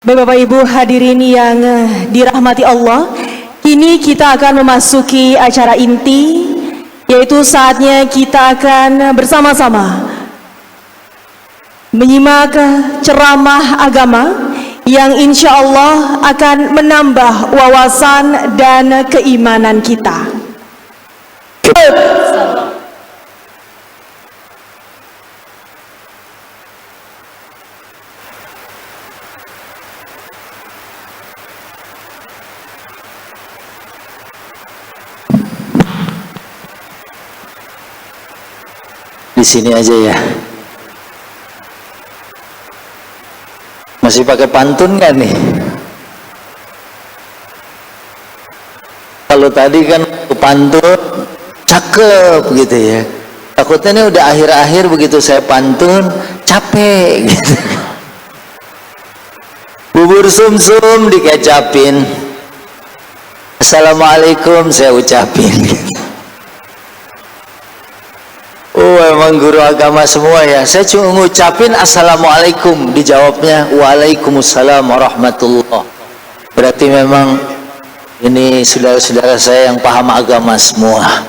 Bapak Ibu hadirin yang dirahmati Allah, kini kita akan memasuki acara inti, yaitu saatnya kita akan bersama-sama menyimak ceramah agama yang insya Allah akan menambah wawasan dan keimanan kita. Di sini aja ya. Masih pakai pantun nggak nih? Kalau tadi kan pantun cakep gitu ya. Takutnya ini udah akhir-akhir begitu saya pantun capek gitu. Bubur sumsum dikecapin. Assalamualaikum saya ucapin gitu. Oh, emang guru agama semua ya. Saya cuma ngucapin assalamualaikum, dijawabnya waalaikumsalam warahmatullah. Berarti memang ini saudara-saudara saya yang paham agama semua.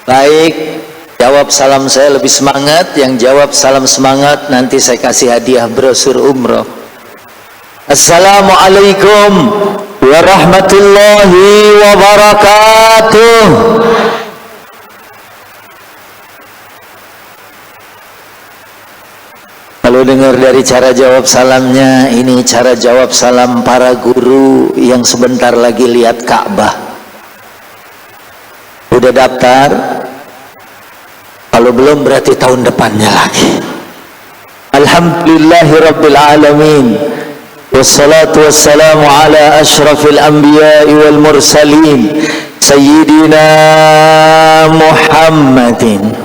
Baik, jawab salam saya lebih semangat. Yang jawab salam semangat nanti saya kasih hadiah brosur umroh. Assalamualaikum warahmatullahi wabarakatuh. Kalau dengar dari cara jawab salamnya, ini cara jawab salam para guru yang sebentar lagi lihat Ka'bah. Udah daftar? Kalau belum berarti tahun depannya lagi. Alhamdulillahirabbil alamin. Wassalatu wassalamu ala asyrafil anbiya'i wal mursalin sayyidina Muhammadin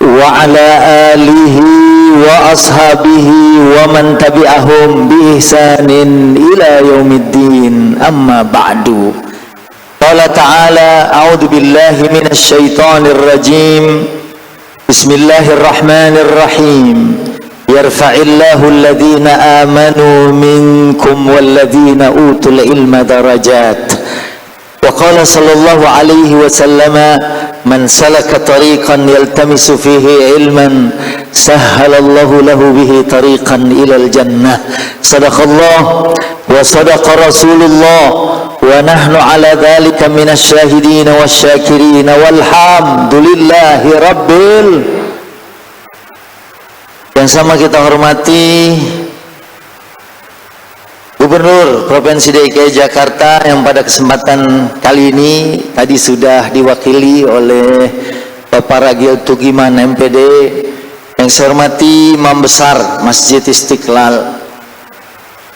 wa ala alihi wa ashabihi wa man tabi'ahum bi ihsanin ila yaumiddin, amma ba'du. Qala ta'ala a'udzu billahi minasy syaithanir rajim. Bismillahirrahmanirrahim. Yarfa'illahu alladhina amanu minkum walladhina utul ilma darajat. Wa qala sallallahu alaihi wasallam, man salaka tariqan yaltamisu fihi ilman sahhalallahu lahu bihi tariqan ilal jannah. Sadaqallah wa sadaqa Rasulullah wa nahnu ala dhalika minasy syahidin wasyakirin walhamdulillahi rabbil. Yang sama kita hormati Gubernur Provinsi DKI Jakarta yang pada kesempatan kali ini tadi sudah diwakili oleh Bapak Ragil Tugiman MPD. Yang saya hormati Imam Besar Masjid Istiqlal,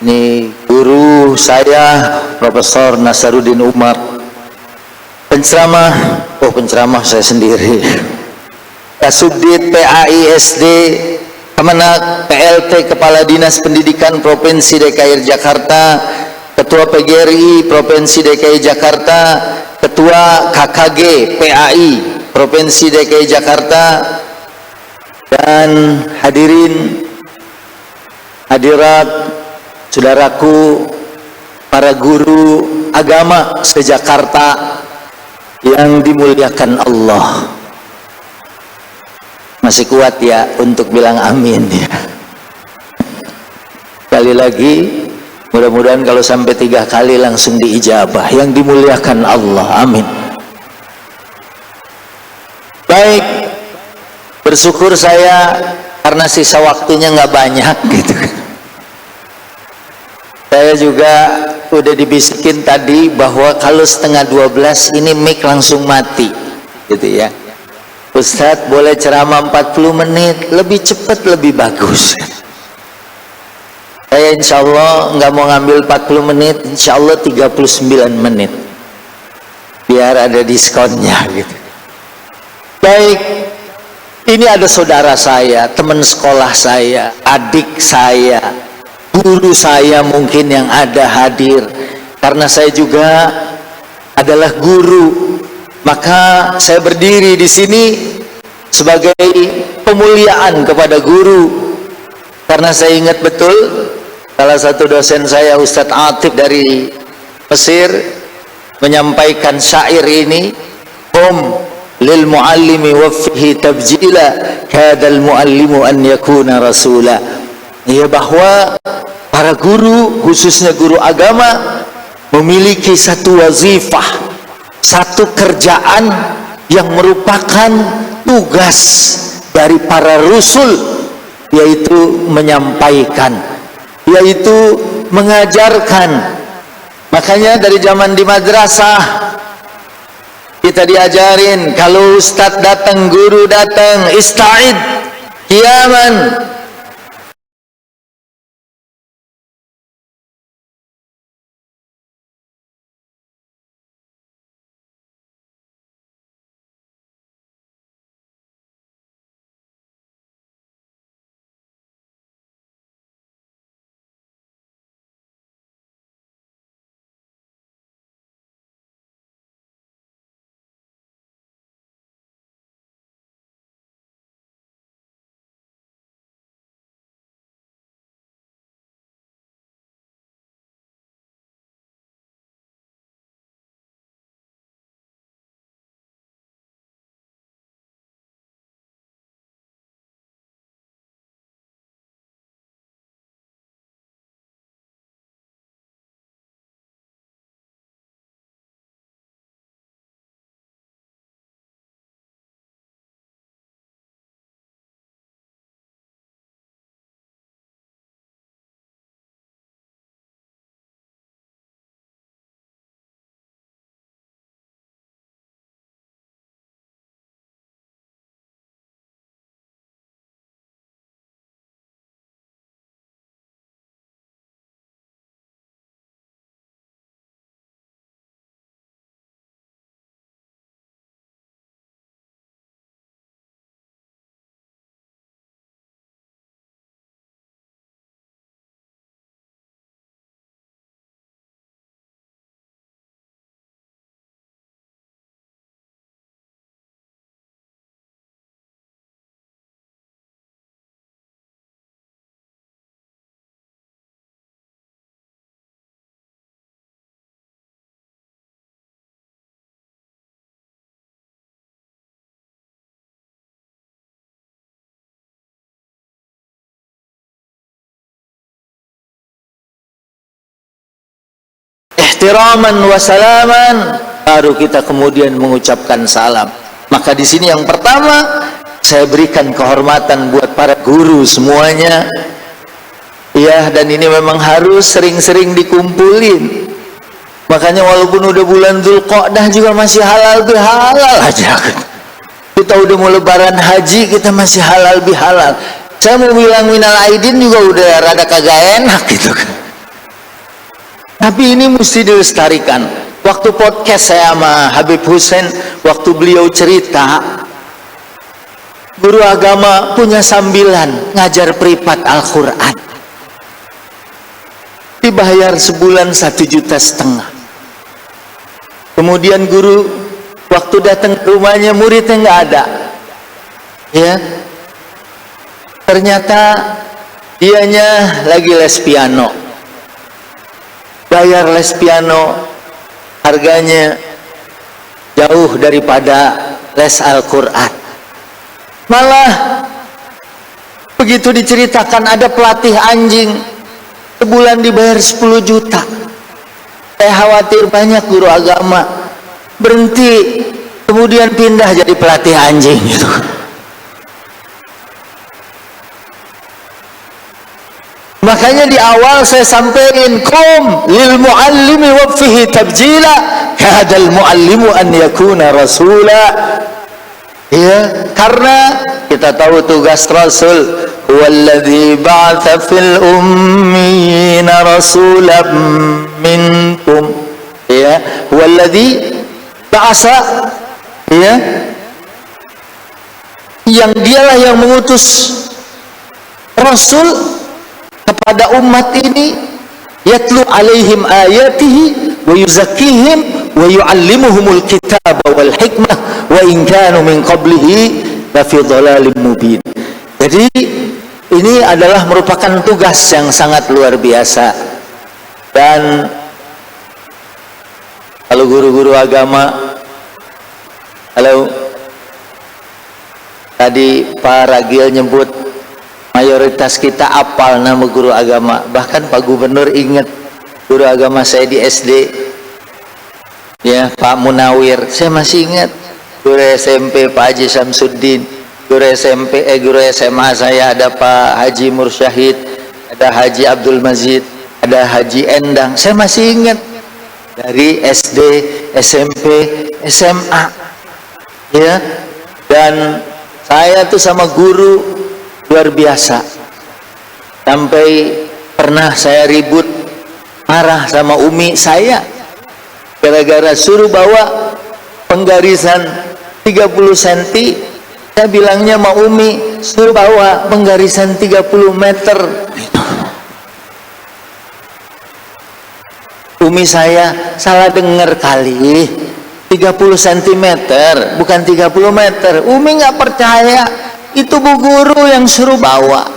ini guru saya Profesor Nasaruddin Umar. Penceramah saya sendiri, Kasubdit PAISD Kemenak PLT Kepala Dinas Pendidikan Provinsi DKI Jakarta, Ketua PGRI Provinsi DKI Jakarta, Ketua KKG PAI Provinsi DKI Jakarta, dan hadirin hadirat saudaraku para guru agama se-Jakarta yang dimuliakan Allah. Masih kuat ya untuk bilang amin ya. Sekali lagi, mudah-mudahan kalau sampai 3 kali langsung diijabah. Yang dimuliakan Allah, amin. Baik, bersyukur saya karena sisa waktunya nggak banyak gitu. Saya juga udah dibisikin tadi bahwa kalau 11:30 ini mic langsung mati gitu ya. Ustadz boleh ceramah 40 menit, lebih cepat lebih bagus. Saya insya Allah nggak mau ngambil 40 menit, insya Allah 39 menit, biar ada diskonnya gitu. Baik, ini ada saudara saya, teman sekolah saya, adik saya, guru saya mungkin yang ada hadir. Karena saya juga adalah guru, maka saya berdiri di sini sebagai pemuliaan kepada guru. Karena saya ingat betul Salah satu dosen saya, Ustadz Atif dari Mesir, menyampaikan syair ini, lil muallimi waffihi tabjila kadal muallimu an yakuna rasula. Ya, bahwa para guru, khususnya guru agama, memiliki satu wazifah, satu kerjaan yang merupakan tugas dari para rasul, yaitu menyampaikan, yaitu mengajarkan. Makanya dari zaman di madrasah kita diajarin, kalau ustadz datang, guru datang, ista'id qiyaman. Ihtiraman wa salaman, baru kita kemudian mengucapkan salam. Maka di sini yang pertama saya berikan kehormatan buat para guru semuanya, ya, dan ini memang harus sering-sering dikumpulin. Makanya walaupun udah bulan Dzulqa'dah juga masih halal bihalal aja. Kita udah mau lebaran haji, kita masih halal bihalal. Saya mau bilang minal aidin juga udah rada kagak enak gitu kan. Tapi ini mesti dilestarikan. Waktu podcast saya sama Habib Hussein, waktu beliau cerita, guru agama punya sambilan ngajar privat Al-Quran, dibayar sebulan 1,5 juta. Kemudian guru waktu datang ke rumahnya, muridnya nggak ada, ya, ternyata dianya lagi les piano. Bayar les piano harganya jauh daripada les Al-Quran. Malah begitu diceritakan ada pelatih anjing, sebulan dibayar 10 juta. Saya khawatir banyak guru agama berhenti kemudian pindah jadi pelatih anjing gitu. Makanya di awal saya sampaikan, lil muallimi waffihi tabjila kadal muallimu an yakuna rasula. Ya, karena kita tahu tugas Rasul, huwallazi ba'atha fil ummiyina rasulan minkum. Ya, huwallazi ba'atha, ya, yang dialah yang mengutus Rasul kepada umat ini, yatlu alaihim ayatihi wa yuzakkihim wa yuallimuhumul kitaba wal hikmah wa in kanu min qablihi la fi dhalalin mubin. Jadi ini adalah merupakan tugas yang sangat luar biasa. Dan kalau guru-guru agama, kalau tadi Pak Ragil nyebut mayoritas kita apal nama guru agama, bahkan Pak Gubernur ingat guru agama saya di SD, ya, Pak Munawir, saya masih ingat. Guru SMP Pak Haji Samsuddin, guru guru SMA saya ada Pak Haji Mursyahid, ada Haji Abdul Mazid, ada Haji Endang, saya masih ingat dari SD, SMP, SMA, ya. Dan saya tuh sama guru luar biasa, sampai pernah saya ribut marah sama Umi saya gara-gara suruh bawa penggarisan 30 cm. Saya bilangnya sama Umi, suruh bawa penggarisan 30 meter. Umi saya salah dengar kali, 30 cm bukan 30 meter. Umi nggak percaya, itu Bu Guru yang suruh bawa.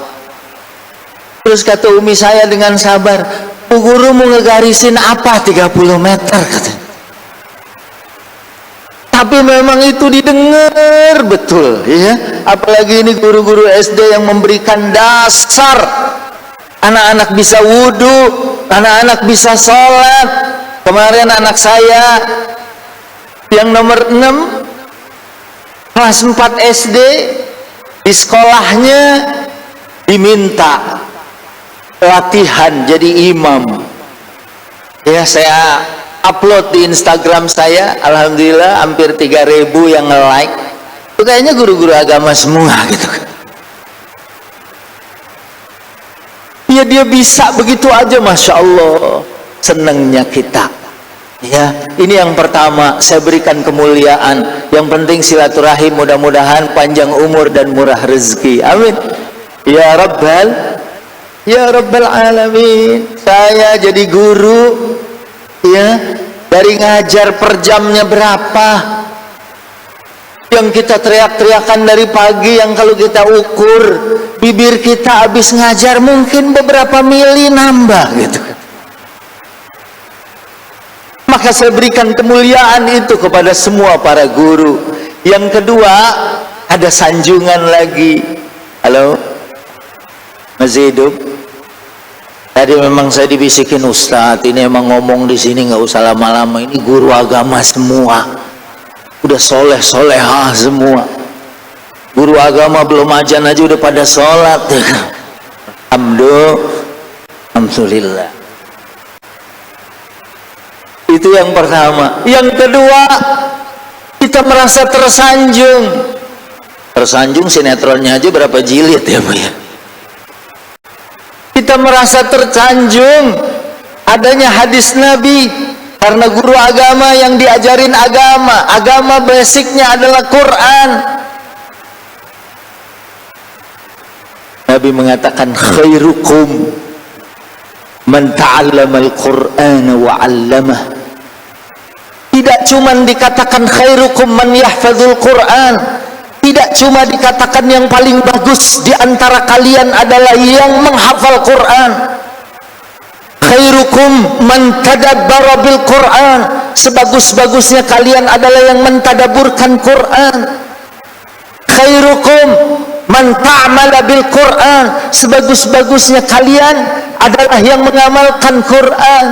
Terus kata Umi saya dengan sabar, Bu Guru mau ngegarisin apa 30 meter kata. Tapi memang itu didengar betul, ya. Apalagi ini guru-guru SD yang memberikan dasar anak-anak bisa wudhu, anak-anak bisa sholat. Kemarin anak saya yang nomor 6 kelas 4 SD di sekolahnya diminta latihan jadi imam. Ya, saya upload di Instagram saya, alhamdulillah hampir 3.000 yang nge-like. Itu kayaknya guru-guru agama semua gitu. Ya, dia bisa begitu aja, Masya Allah. Senangnya kita. Ya, ini yang pertama, saya berikan kemuliaan. Yang penting silaturahim, mudah-mudahan panjang umur dan murah rezeki. Amin. Ya Rabbal Alamin. Saya jadi guru, ya, dari ngajar per jamnya berapa yang kita teriak-teriakan dari pagi, yang kalau kita ukur bibir kita habis ngajar mungkin beberapa mili nambah gitu. Maka saya berikan kemuliaan itu kepada semua para guru. Yang kedua, ada sanjungan lagi. Halo, masih hidup? Tadi memang saya dibisikin, Ustadz ini emang ngomong di sini nggak usah lama-lama, ini guru agama semua, udah soleh-solehah semua. Guru agama belum ajan aja udah pada sholat. Alhamdulillah. Itu yang pertama. Yang kedua, kita merasa tersanjung. Tersanjung sinetronnya aja berapa jilid ya Bu ya. Kita merasa tersanjung adanya hadis Nabi, karena guru agama yang diajarin agama basicnya adalah Quran. Nabi mengatakan khairukum man ta'allama al-Qur'ana wa 'allamah. Tidak cuma dikatakan khairukum man yahfazul Quran, tidak cuma dikatakan yang paling bagus di antara kalian adalah yang menghafal Quran. Khairukum man tadabbara bil Quran, sebagus-bagusnya kalian adalah yang mentadaburkan Quran. Khairukum man ta'amala bil Quran, sebagus-bagusnya kalian adalah yang mengamalkan Quran.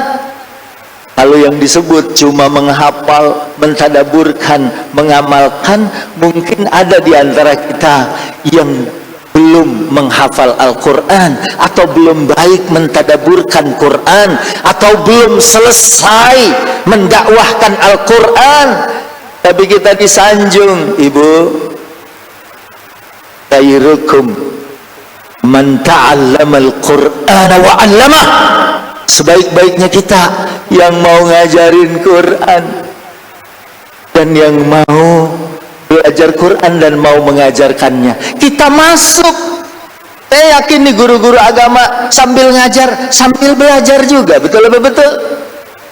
Kalau yang disebut cuma menghafal, mentadaburkan, mengamalkan, mungkin ada di antara kita yang belum menghafal Al-Quran, atau belum baik mentadaburkan Quran, atau belum selesai mendakwahkan Al-Quran. Tapi kita disanjung, Ibu. Khairukum man ta'allama al-Qur'ana wa 'allamah. Sebaik-baiknya kita yang mau ngajarin Quran dan yang mau belajar Quran dan mau mengajarkannya. Kita masuk. Saya yakin nih guru-guru agama sambil ngajar, sambil belajar juga. Betul apa betul?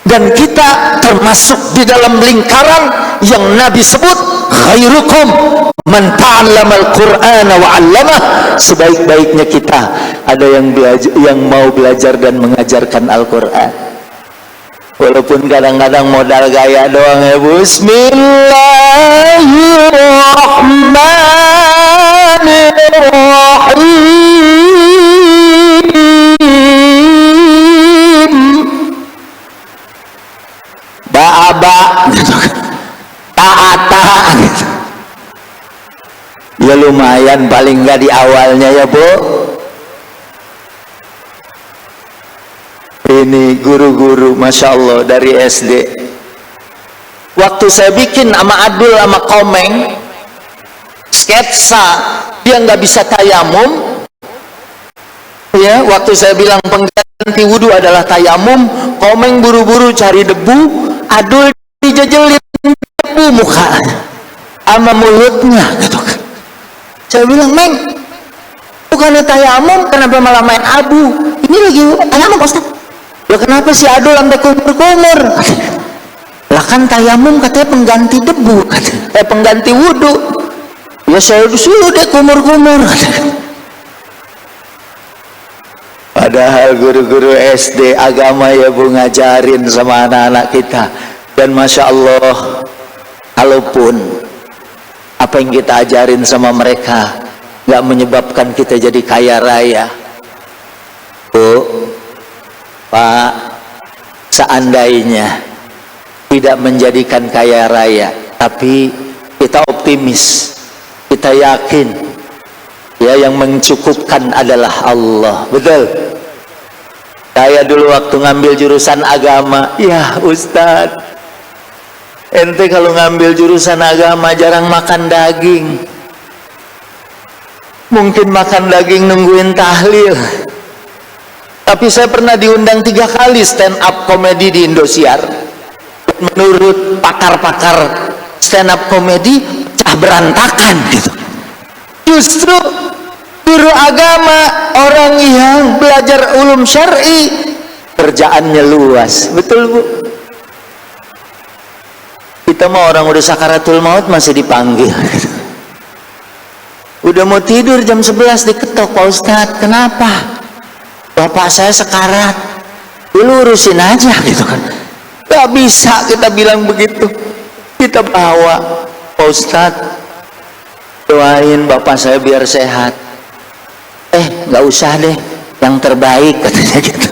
dan kita termasuk di dalam lingkaran yang Nabi sebut khairukum man ta'allamal Qur'ana wa 'allamah. Sebaik-baiknya kita ada yang mau belajar dan mengajarkan Al-Qur'an. Walaupun kadang-kadang modal gaya doang ya. Bismillahirrahmanirrahim. Ba'aba gitu kan. Ta'ata gitu. Ya lumayan paling enggak di awalnya ya Bu. Ini guru-guru Masya Allah dari SD. Waktu saya bikin sama Adul sama Komeng sketsa dia nggak bisa tayamum ya, waktu saya bilang pengganti wudhu adalah tayamum, Komeng buru-buru cari debu, Adul dijejelin debu mukanya sama mulutnya gitu kan. Saya bilang, Meng, bukannya tayamum, kenapa malah main abu? Ini lagi tayamum Ustaz. Ya kenapa si Adul sampai kumur-kumur? Lah kan tayamum katanya pengganti debu, pengganti wudhu. Ya saya suruh deh kumur-kumur. Padahal guru-guru SD agama ya Bu ngajarin sama anak-anak kita. Dan Masya Allah, kalaupun apa yang kita ajarin sama mereka nggak menyebabkan kita jadi kaya raya, Bu, Pak, seandainya tidak menjadikan kaya raya, tapi kita optimis, kita yakin ya yang mencukupkan adalah Allah. Betul. Saya dulu waktu ngambil jurusan agama, ya Ustadz, ente kalau ngambil jurusan agama jarang makan daging, mungkin makan daging nungguin tahlil. Tapi saya pernah diundang 3 kali stand up komedi di Indosiar. Menurut pakar-pakar stand up komedi pecah berantakan gitu. Justru guru agama, orang yang belajar ulum syar'i, kerjaannya luas. Betul Bu? Kita mau orang udah sakaratul maut masih dipanggil. Udah mau tidur jam 11 diketok, Pak Ustadz, kenapa? Bapak saya sekarat. Lu urusin aja gitu kan. Gak bisa kita bilang begitu. Kita bawa, Pak Ustadz, doain bapak saya biar sehat. Gak usah deh, yang terbaik katanya gitu.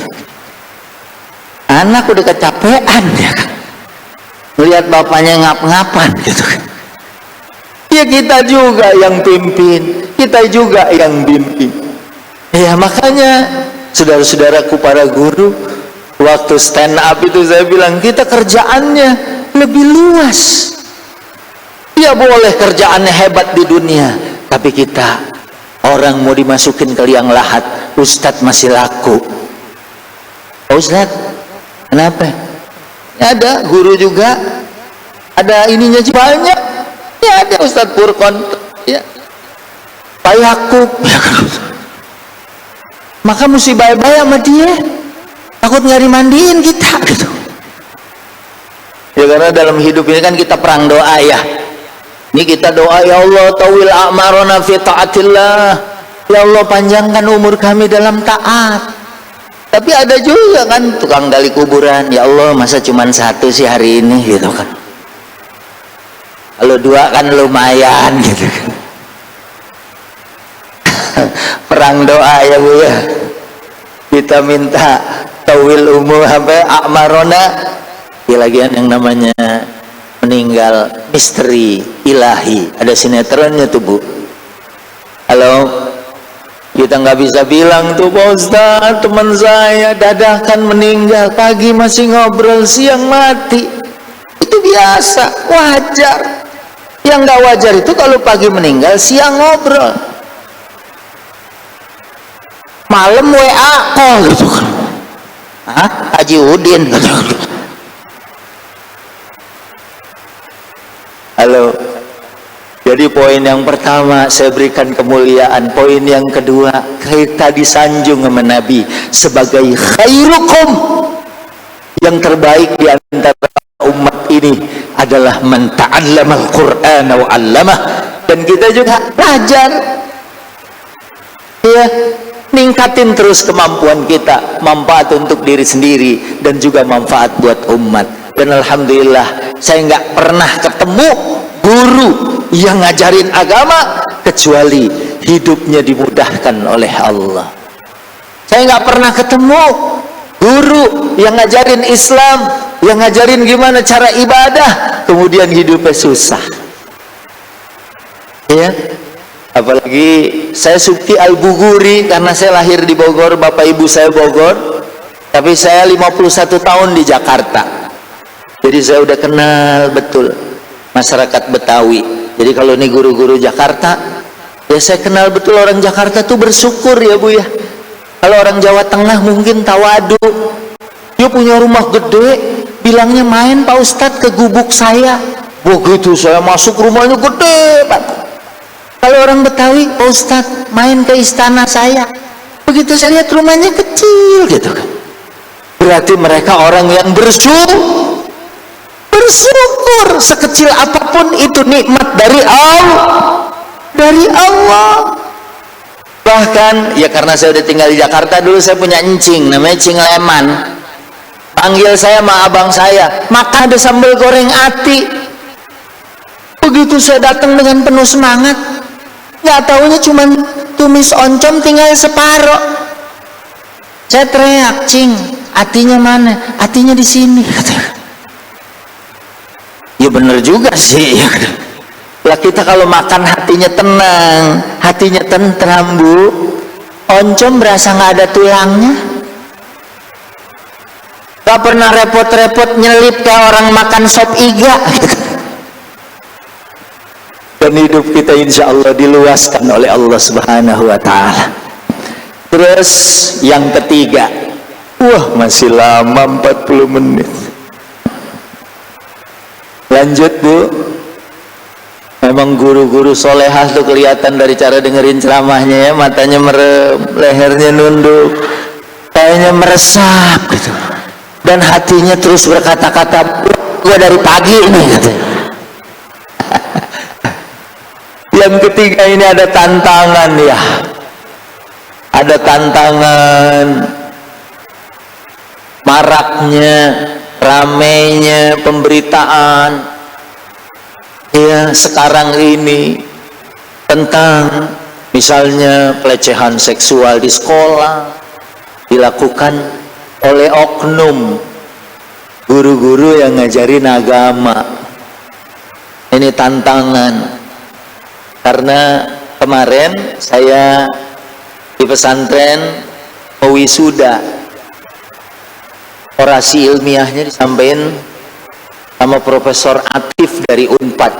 Anak udah kecapean ya kan, melihat bapaknya ngap-ngapan gitu kan. Ya kita juga yang pimpin, kita juga yang bimbing. Ya makanya saudara-saudaraku para guru, waktu stand up itu saya bilang kita kerjaannya lebih luas. Ya boleh kerjaannya hebat di dunia, tapi kita orang mau dimasukin ke liang lahat, Ustadz masih laku. Ustadz, kenapa? Ya ada guru juga, ada ininya juga banyak. Ya ada Ustadz Furqon, ya Pak Yakub. Maka mesti baik-baik sama dia, takut nggak dimandiin kita gitu. Ya karena dalam hidup ini kan kita perang doa ya. Ini kita doa, ya Allah tawil a'marona fi ta'atillah, ya Allah panjangkan umur kami dalam taat. Tapi ada juga kan tukang gali kuburan, ya Allah masa cuma 1 sih hari ini gitu kan. Kalau 2 kan lumayan gitu kan. Perang doa ya Bu ya. Kita minta tawil umur sampai a'marona. Ya lagian yang namanya meninggal misteri ilahi, ada sinetronnya tuh Bu. Halo, kita nggak bisa bilang tuh Pak Ustadz teman saya dadakan meninggal, pagi masih ngobrol, siang mati. Itu biasa, wajar. Yang nggak wajar itu kalau pagi meninggal, siang ngobrol, malam WA call gitu kan. Hah? Haji Udin gitu. Halo. Jadi poin yang pertama saya berikan kemuliaan. Poin yang kedua, kita disanjung sama Nabi sebagai khairukum, yang terbaik di antara umat ini adalah man ta'allamal Qur'ana wa 'allamah. Dan kita juga belajar, ya, ningkatin terus kemampuan kita, manfaat untuk diri sendiri dan juga manfaat buat umat. Dan alhamdulillah saya nggak pernah ketemu guru yang ngajarin agama kecuali hidupnya dimudahkan oleh Allah. Saya nggak pernah ketemu guru yang ngajarin Islam, yang ngajarin gimana cara ibadah, kemudian hidupnya susah. Ya, apalagi saya Subki Al-Buguri, karena saya lahir di Bogor, bapak ibu saya Bogor, tapi saya 51 tahun di Jakarta. Jadi saya udah kenal betul masyarakat Betawi. Jadi kalau ini guru-guru Jakarta, ya saya kenal betul orang Jakarta tuh bersyukur ya Bu ya. Kalau orang Jawa Tengah mungkin tawadu, dia punya rumah gede, bilangnya main Pak Ustadz ke gubuk saya. Begitu saya masuk rumahnya gede Pak. Kalau orang Betawi, Pak Ustadz main ke istana saya. Begitu saya lihat rumahnya kecil gitu kan. Berarti mereka orang yang bersyukur sekecil apapun itu nikmat dari Allah. Dari Allah. Bahkan ya karena saya udah tinggal di Jakarta, dulu saya punya encing namanya Cing Leman. Panggil saya sama abang saya, makan ada sambal goreng ati. Begitu saya datang dengan penuh semangat, nggak taunya cuma tumis oncom tinggal separoh. Saya teriak, Cing, atinya mana? Atinya di sini. Ya bener juga sih. Lah kita kalau makan hatinya tenang, hatinya tentram Bu. Oncom berasa nggak ada tulangnya. Gak pernah repot-repot nyelip kayak orang makan sop iga. Dan hidup kita insya Allah diluaskan oleh Allah Subhanahu wa Ta'ala. Terus yang ketiga, wah masih lama 40 menit. Lanjut Bu. Memang guru-guru solehah tuh kelihatan dari cara dengerin ceramahnya ya, matanya merem, lehernya nunduk, kayaknya meresap gitu. Dan hatinya terus berkata-kata, gua dari pagi ini katanya. Yang ketiga ini ada tantangan ya. Ada tantangan maraknya, ramainya pemberitaan ya sekarang ini tentang misalnya pelecehan seksual di sekolah dilakukan oleh oknum guru-guru yang ngajarin agama. Ini tantangan. Karena kemarin saya di pesantren wisuda, orasi ilmiahnya disampaikan sama Profesor Atif dari Unpad.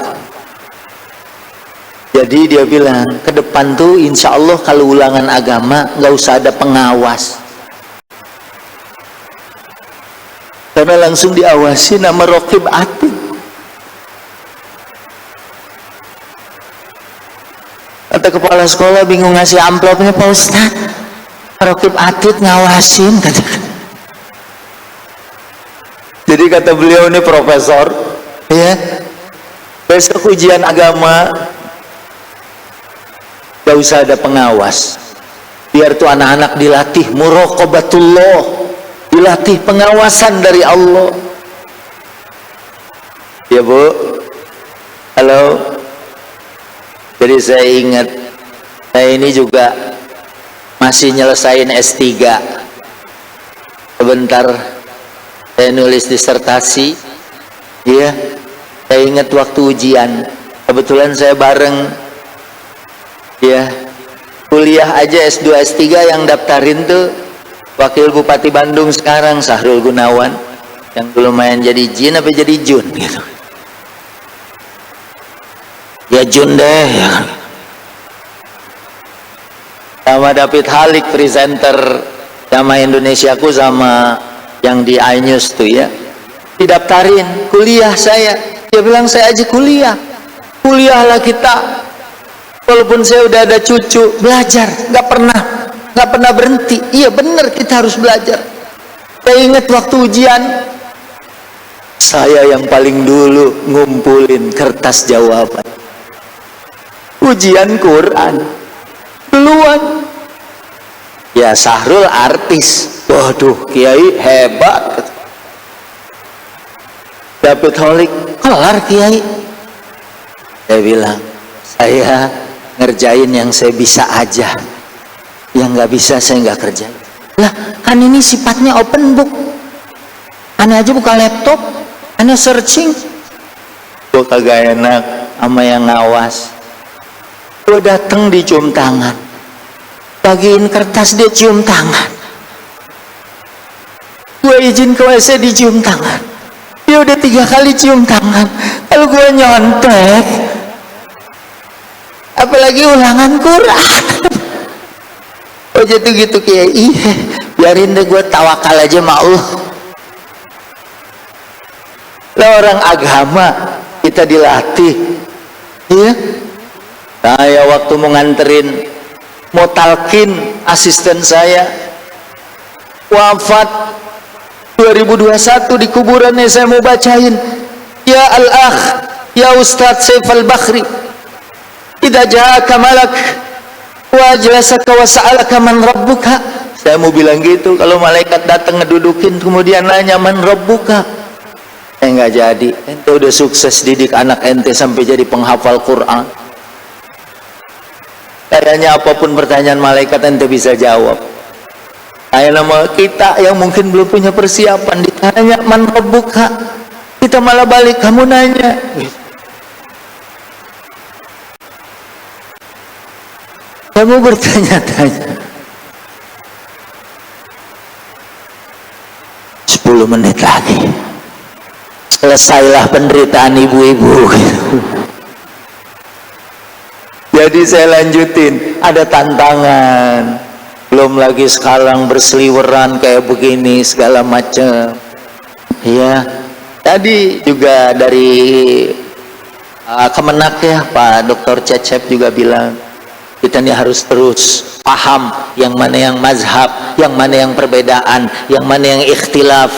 Jadi dia bilang ke depan tuh insya Allah kalau ulangan agama nggak usah ada pengawas, karena langsung diawasi nama Rokib Atif. Kata kepala sekolah bingung ngasih amplopnya, Pak Ustadz, Rokib Atid ngawasin kata. Jadi kata beliau ini profesor ya, besok ujian agama gak usah ada pengawas, biar tuh anak-anak dilatih muraqabatullah, dilatih pengawasan dari Allah ya Bu. Halo. Jadi saya ingat, saya ini juga masih nyelesain S3. Sebentar saya nulis disertasi. Ya, saya ingat waktu ujian. Kebetulan saya bareng, ya, kuliah aja S2 S3 yang daftarin tuh Wakil Bupati Bandung sekarang Sahrul Gunawan, yang dulu main jadi Jin apa jadi Jun gitu. Ya Jun deh ya. Sama David Halik presenter sama Indonesiaku sama yang di iNews tuh ya, didaftarin kuliah saya. Dia bilang saya aja kuliahlah kita, walaupun saya udah ada cucu, belajar nggak pernah berhenti. Iya bener, kita harus belajar. Saya ingat waktu ujian, saya yang paling dulu ngumpulin kertas jawaban. Ujian Quran duluan. Ya Sahrul artis, waduh Kiai hebat. Dapat holik, kelar Kiai. Saya bilang, saya ngerjain yang saya bisa aja, yang nggak bisa saya nggak kerjain. Lah kan ini sifatnya open book, aneh aja buka laptop, aneh searching. Gue kagak enak sama yang ngawas. Gue dateng dicium tangan, bagiin kertas dia cium tangan. Gue izin ke WC dicium tangan, dia udah 3 kali cium tangan. Kalau gue nyontek, apalagi ulangan Quran. Oh jatuh gitu kayak iya, biarin deh gue tawakal aja sama Allah. Lah orang agama kita dilatih, iya. Saya waktu mau nganterin, mau talkin asisten saya wafat 2021 di kuburannya, saya mau bacain, ya al-akh, ya Ustadz Saif al-Bakhri, idza ja'aka malak wa ajlasaka wa sa'alaka man rabbuka. Saya mau bilang gitu, kalau malaikat datang ngedudukin kemudian nanya man rabbuka. Nggak jadi. Ente udah sukses didik anak ente sampai jadi penghafal Quran. Kayaknya apapun pertanyaan malaikat ente bisa jawab. Kayak nama kita yang mungkin belum punya persiapan, ditanya man rabbuka, kita malah balik kamu nanya. Kamu bertanya-tanya. 10 menit lagi selesailah penderitaan ibu-ibu. Jadi saya lanjutin, ada tantangan, belum lagi sekarang berseliweran kayak begini segala macam. Ya, tadi juga dari Kemenak ya Pak Dr. Cecep juga bilang, kita ini harus terus paham yang mana yang mazhab, yang mana yang perbedaan, yang mana yang ikhtilaf,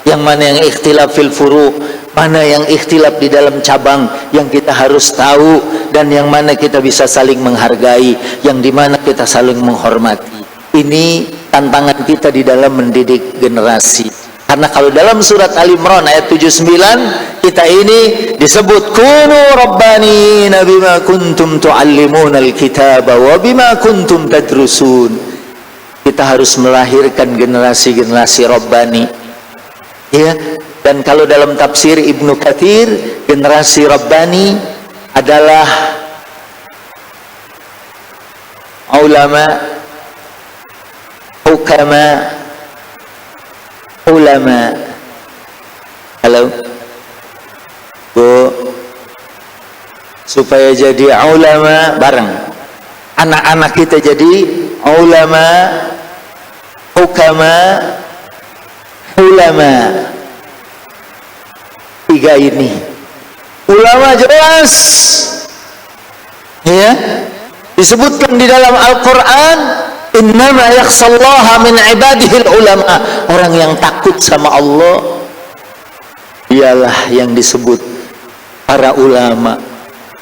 yang mana yang ikhtilaf fil furu', mana yang ikhtilaf di dalam cabang yang kita harus tahu, dan yang mana kita bisa saling menghargai, yang dimana kita saling menghormati. Ini tantangan kita di dalam mendidik generasi. Karena kalau dalam surat Al Imran ayat 79 kita ini disebut kunu rabbanina bima kuntum tuallimunal kitaba wa bima kuntum tadrusun. Kita harus melahirkan generasi-generasi rabbani. Ya, dan kalau dalam tafsir Ibnu Katsir, generasi rabbani adalah ulama, hukama, ulama. Halo Bu, supaya jadi ulama bareng, anak-anak kita jadi ulama, hukama, ulama. 3 ini ulama jelas ya, disebutkan di dalam Al-Quran, innama yakhshallaha min ibadihil ulama. Orang yang takut sama Allah ialah yang disebut para ulama.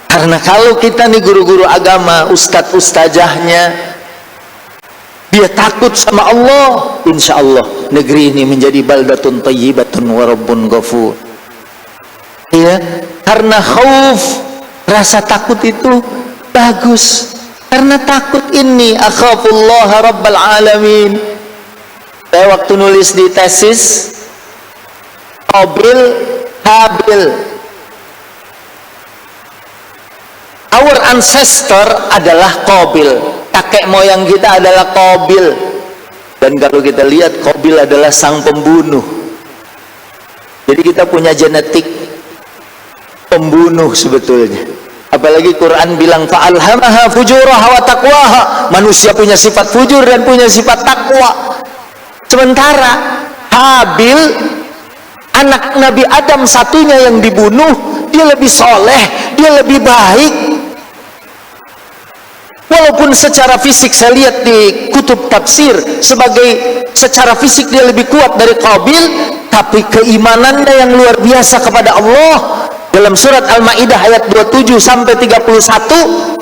Karena kalau kita nih guru-guru agama, ustadz-ustazahnya dia takut sama Allah, insya Allah negeri ini menjadi baldatun tayyibatun wa rabbun ghafur. Ya, karena khauf, rasa takut itu bagus. Karena takut ini akhafullah rabbal alamin. Saya waktu nulis di tesis Qabil Habil, our ancestor adalah Qabil, kakek moyang kita adalah Qabil. Dan kalau kita lihat, Qabil adalah sang pembunuh. Jadi kita punya genetik pembunuh sebetulnya. Apalagi Quran bilang fa'alhamaha fujuraha wa taqwaha. Manusia punya sifat fujur dan punya sifat takwa. Sementara Habil, anak Nabi Adam satunya yang dibunuh, dia lebih soleh, dia lebih baik. Walaupun secara fisik saya lihat di kutub tafsir sebagai secara fisik dia lebih kuat dari Qabil, tapi keimanannya yang luar biasa kepada Allah. Dalam surat Al-Maidah ayat 27 sampai 31,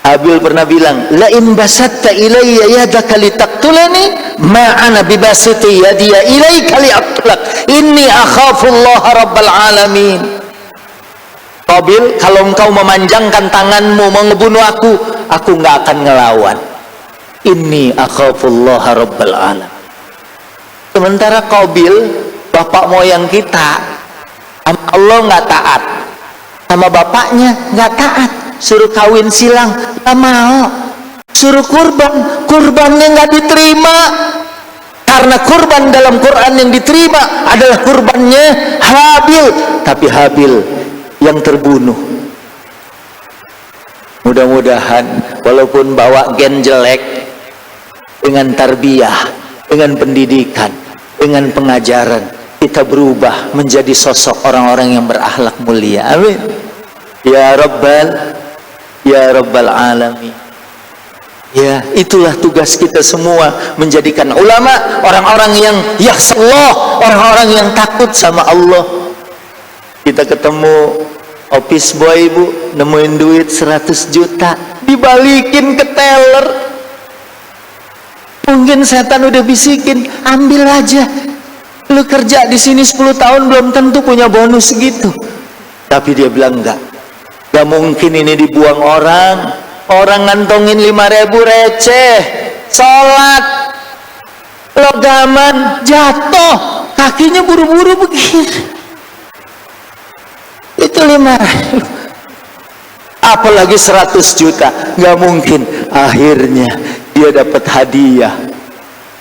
Habil pernah bilang, la in basatta ilayya yadaka litaqtulani ma ana bibasiti yadiya ilayka liaqtulak inni akhafullaha rabbal alamin. Qabil, kalau engkau memanjangkan tanganmu mau ngebunuh aku nggak akan ngelawan. Inni akhafullaha rabbal alamin. Sementara Qabil, bapak moyang kita, sama Allah nggak taat, sama bapaknya nggak taat, suruh kawin silang nggak mau, suruh kurbannya nggak diterima. Karena kurban dalam Quran yang diterima adalah kurbannya Habil, tapi Habil yang terbunuh. Mudah-mudahan walaupun bawa gen jelek, dengan tarbiyah, dengan pendidikan, dengan pengajaran, kita berubah menjadi sosok orang-orang yang berakhlak mulia. Amin. Ya Rabbal Alamin. Ya, itulah tugas kita semua, menjadikan ulama orang-orang yang yakhshallah, orang-orang yang takut sama Allah. Kita ketemu office boy, Bu, nemuin duit 100 juta, dibalikin ke teller. Mungkin setan udah bisikin, ambil aja, lu kerja di sini 10 tahun belum tentu punya bonus segitu. Tapi dia bilang enggak mungkin ini dibuang orang ngantongin 5.000 receh, sholat logaman jatuh, kakinya buru-buru begini, itu 5.000, apalagi 100 juta, nggak mungkin. Akhirnya dia dapat hadiah,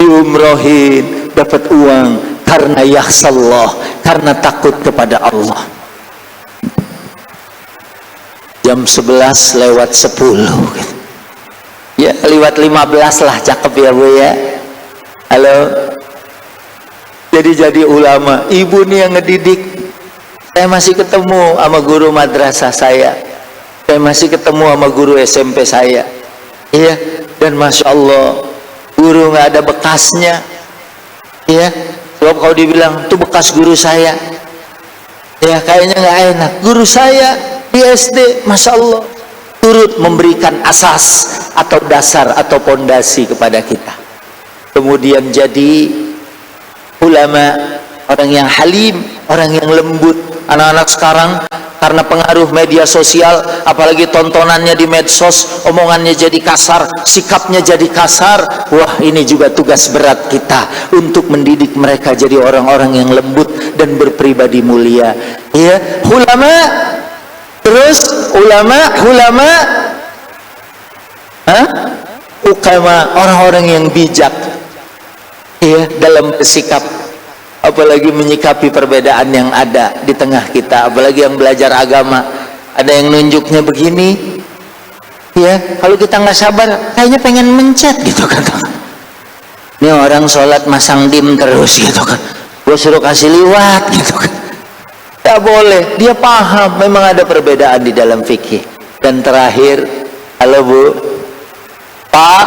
diumrohin, dapat uang, karena yakhshallah, karena takut kepada Allah. Jam 11 lewat 10, ya lewat 15 lah, cakep ya Bu ya. Halo, jadi ulama, ibu nih yang ngedidik. Saya masih ketemu sama guru madrasah saya masih ketemu sama guru SMP saya, iya, dan Masya Allah guru nggak ada bekasnya, iya. Sebab kalau dibilang itu bekas guru saya, ya kayaknya nggak enak. Guru saya di SD, Masya Allah, turut memberikan asas atau dasar atau pondasi kepada kita. Kemudian jadi ulama, orang yang halim, orang yang lembut. Anak-anak sekarang karena pengaruh media sosial, apalagi tontonannya di medsos, omongannya jadi kasar, sikapnya jadi kasar. Wah, ini juga tugas berat kita untuk mendidik mereka jadi orang-orang yang lembut dan berpribadi mulia. Ya, ulama, terus ulama, ukama, orang-orang yang bijak, ya, dalam bersikap. Apalagi menyikapi perbedaan yang ada di tengah kita, apalagi yang belajar agama. Ada yang nunjuknya begini, ya, kalau kita nggak sabar kayaknya pengen mencet gitu kan. Ini orang sholat masang dim terus gitu kan, gue suruh kasih liwat gitu kan. Tak boleh, dia paham memang ada perbedaan di dalam fikih. Dan terakhir, halo Bu, Pak,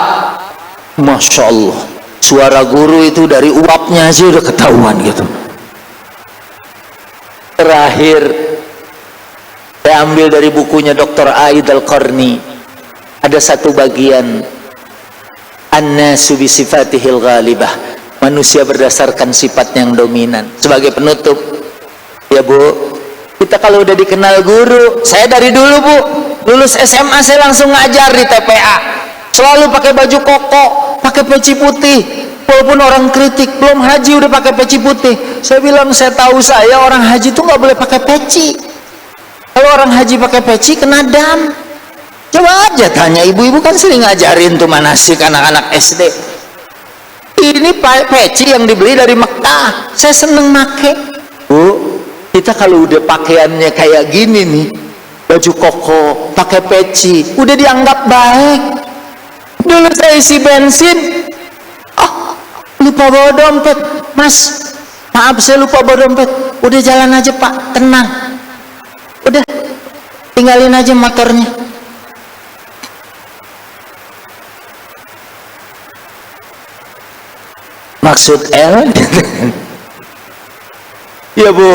Masya Allah, suara guru itu dari uapnya aja udah ketahuan gitu. Terakhir, saya ambil dari bukunya Dr. Aid Al-Qarni. Ada satu bagian, An-nasu bi sifatihil ghalibah, manusia berdasarkan sifat yang dominan. Sebagai penutup, ya Bu, kita kalau udah dikenal guru, saya dari dulu Bu, lulus SMA saya langsung ngajar di TPA, selalu pakai baju koko, pakai peci putih. Walaupun orang kritik, belum haji udah pakai peci putih. Saya bilang, saya tahu saya orang haji itu nggak boleh pakai peci. Kalau orang haji pakai peci kena dam. Coba aja tanya ibu-ibu, kan sering ngajarin tuh manasik anak-anak SD. Ini peci yang dibeli dari Mekah, saya seneng make. Bu, kita kalau udah pakaiannya kayak gini nih, baju koko, pakai peci, udah dianggap baik. Dulu saya isi bensin, lupa bawa dompet, Mas, maaf saya lupa bawa dompet. Udah jalan aja Pak, tenang, udah tinggalin aja motornya. Maksud L? Ya Bu,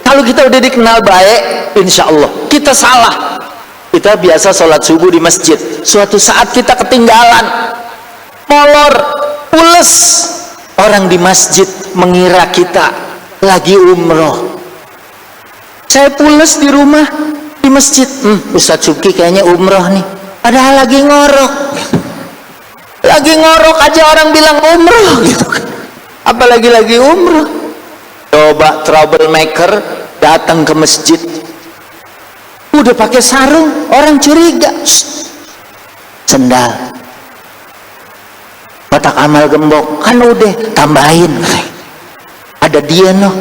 kalau kita udah dikenal baik, insya Allah kita salah. Kita biasa sholat subuh di masjid, suatu saat kita ketinggalan, molor, pules. Orang di masjid mengira kita lagi umroh. Saya pules di rumah, di masjid. Ustadz Subki kayaknya umroh nih, padahal lagi ngorok. Lagi ngorok aja orang bilang umroh gitu. Apalagi lagi umroh. Coba troublemaker datang ke masjid, udah pakai sarung, orang curiga. Sendal, kotak amal gembok, kan udah tambahin. Ada dia noh,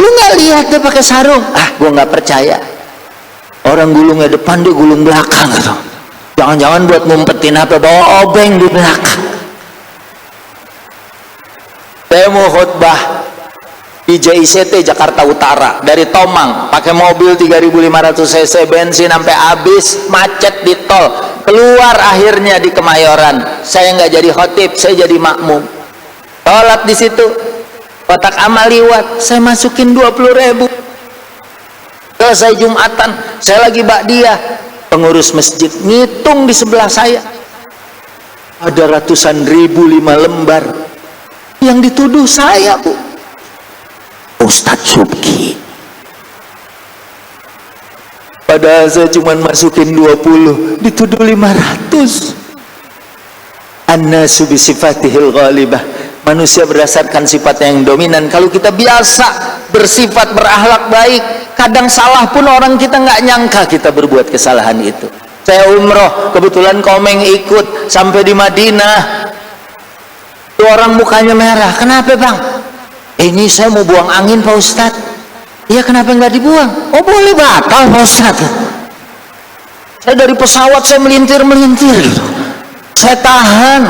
lu nggak lihat dia pakai sarung? Gua nggak percaya. Orang gulungnya depan, dia gulung belakang gitu. Jangan-jangan buat ngumpetin apa, bawa obeng di belakang. Saya mau khutbah di JICT Jakarta Utara dari Tomang, pakai mobil 3.500 cc, bensin sampai habis, macet di tol, keluar akhirnya di Kemayoran. Saya nggak jadi khotib, saya jadi makmum. Sholat di situ, kotak amal liwat, saya masukin 20.000. Selesai Jumatan, saya lagi bakdiah, pengurus masjid ngitung di sebelah saya, ada ratusan ribu 5 lembar yang dituduh saya, Bu. Ustadz Subki, padahal saya cuma masukin 20, dituduh 500. An-nasu bisifatihil ghalibah, manusia berdasarkan sifatnya yang dominan. Kalau kita biasa bersifat berakhlak baik, kadang salah pun orang kita nggak nyangka kita berbuat kesalahan itu. Saya umroh, kebetulan Komeng ikut sampai di Madinah. Tuh orang mukanya merah, kenapa Bang? Ini saya mau buang angin Pak Ustadz. Iya, kenapa nggak dibuang? Oh boleh, batal Pak Ustadz. Saya dari pesawat saya melintir gitu. Saya tahan.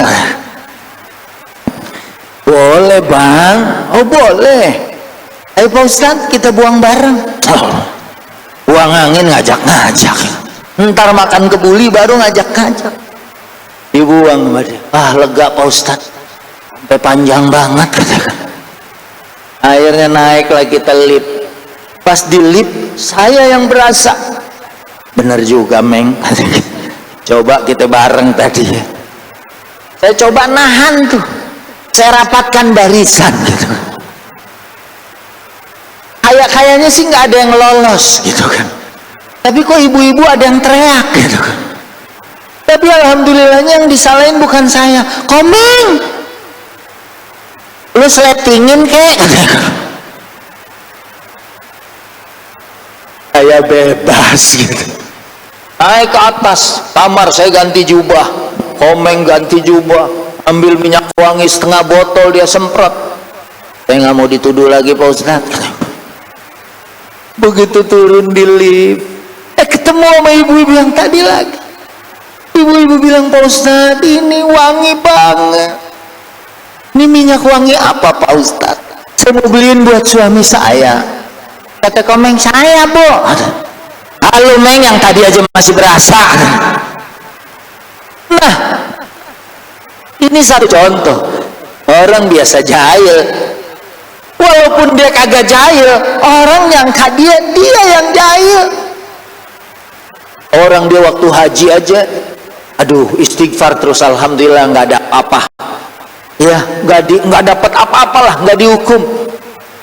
Boleh Bang, oh boleh. Ayo Pak Ustadz, kita buang bareng. Buang angin ngajak-ngajak. Ntar makan kebuli baru ngajak-ngajak. Dibuang sama dia. Lega Pak Ustadz. Sampai panjang banget katakan. Akhirnya naiklah kita lift. Pas di lift saya yang berasa, bener juga Meng. Coba kita bareng tadi ya. Saya coba nahan tuh, saya rapatkan barisan gitu. Kayaknya sih nggak ada yang lolos gitu kan. Tapi kok ibu-ibu ada yang teriak gitu kan. Tapi alhamdulillahnya yang disalahin bukan saya. Komeng, lu sletingin kek? Saya bebas gitu. Naik ke atas kamar, saya ganti jubah. Komeng ganti jubah, ambil minyak wangi setengah botol, dia semprot. Saya nggak mau dituduh lagi Pak Ustadz. Begitu turun di lift, ketemu sama ibu-ibu yang tadi lagi. Ibu-ibu bilang, Pak Ustadz, ini wangi banget. Ini minyak wangi apa Pak Ustadz? Saya mau beliin buat suami saya. Kata Komeng, saya Bu. Halo Meng, yang tadi aja masih berasa. Nah, ini satu contoh. Orang biasa jahil, walaupun dia kagak jahil, orang nyangka dia yang jahil. Orang dia waktu haji aja, aduh istighfar terus, alhamdulillah nggak ada apa. Ya, nggak dapat apa-apalah, nggak dihukum.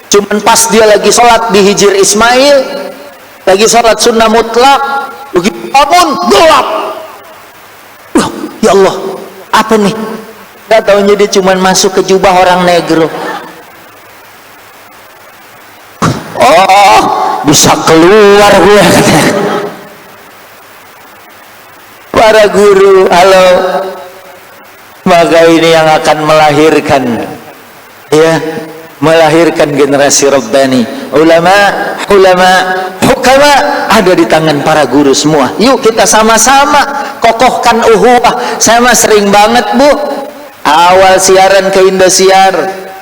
Cuman pas dia lagi sholat di Hijir Ismail, lagi sholat sunnah mutlak, begitu bangun gelap. Ya Allah, apa nih? Gak taunya dia cuma masuk ke jubah orang negro. Oh, bisa keluar gue. Para guru, halo. Maka ini yang akan melahirkan, ya, melahirkan generasi Rabbani. Ulama, hukama ada di tangan para guru semua. Yuk kita sama-sama kokohkan uhuwah. Saya mah sering banget Bu, awal siaran ke Indosiar,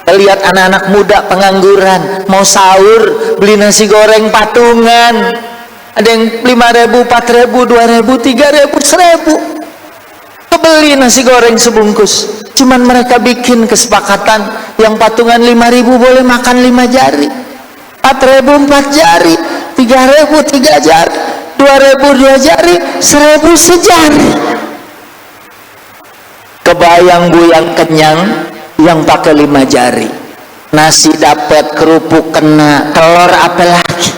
lihat anak-anak muda pengangguran mau sahur beli nasi goreng patungan, ada yang 5.000, 4.000, 2.000, 3.000, 1.000. beli nasi goreng sebungkus. Cuman mereka bikin kesepakatan, yang patungan 5.000 boleh makan 5 jari, 4.000 4 jari, 3.000 3 jari, 2.000 2 jari, 1.000 sejari. Kebayang Bu yang kenyang, yang pakai 5 jari. Nasi dapat, kerupuk kena, telur apa lagi?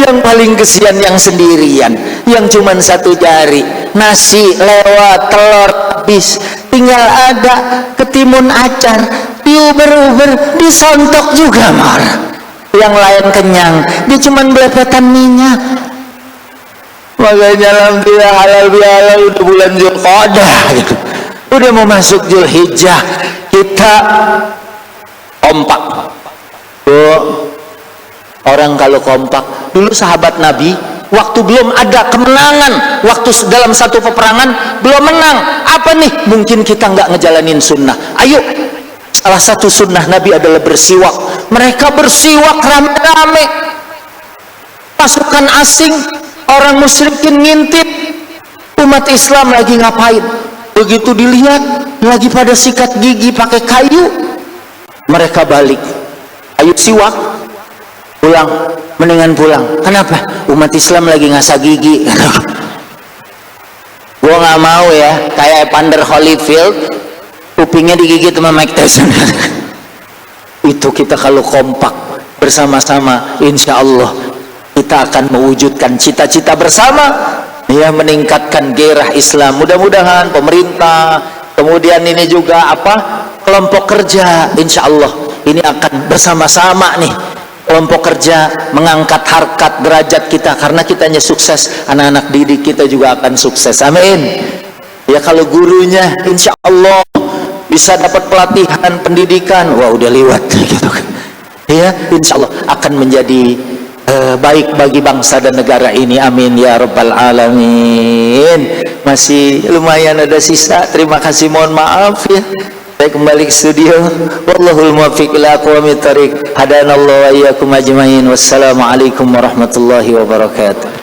Yang paling kesian yang sendirian, yang cuman 1 jari. Nasi lewat, telur habis, tinggal ada ketimun acar, diuber-uber, disontok juga marah. Yang lain kenyang, dia cuman belepetan minyak. Makanya alhamdulillah halal bihalal udah bulan Zulqa'dah gitu. Udah mau masuk Zulhijjah, kita kompak. Orang kalau kompak, dulu sahabat Nabi waktu belum ada kemenangan, waktu dalam satu peperangan belum menang, apa nih, mungkin kita nggak ngejalanin sunnah. Ayo, salah satu sunnah Nabi adalah bersiwak. Mereka bersiwak rame-rame. Pasukan asing, orang musyrikin ngintip, umat Islam lagi ngapain. Begitu dilihat lagi pada sikat gigi pakai kayu, mereka balik. Ayo siwak, pulang, mendingan pulang. Kenapa? Umat Islam lagi ngasah gigi. Gua nggak mau ya kayak Evander Holyfield, kupingnya digigit sama Mike Tyson. Itu kita kalau kompak bersama-sama, insya Allah kita akan mewujudkan cita-cita bersama, ya, meningkatkan gairah Islam. Mudah-mudahan pemerintah, kemudian ini juga kelompok kerja, insya Allah ini akan bersama-sama nih, kelompok kerja mengangkat harkat derajat kita, karena kitanya sukses, anak-anak didik kita juga akan sukses. Amin. Ya, kalau gurunya insya Allah bisa dapat pelatihan pendidikan, wah udah liwat gitu kan. Ya, insya Allah akan menjadi baik bagi bangsa dan negara ini. Amin ya rabbal alamin. Masih lumayan ada sisa, terima kasih, mohon maaf ya. Saya kembali ke studio. Wallahul muwaffiq ila aqwamit thariq. Hadanallahu wa iyyakum ajmain. Wassalamualaikum warahmatullahi wabarakatuh.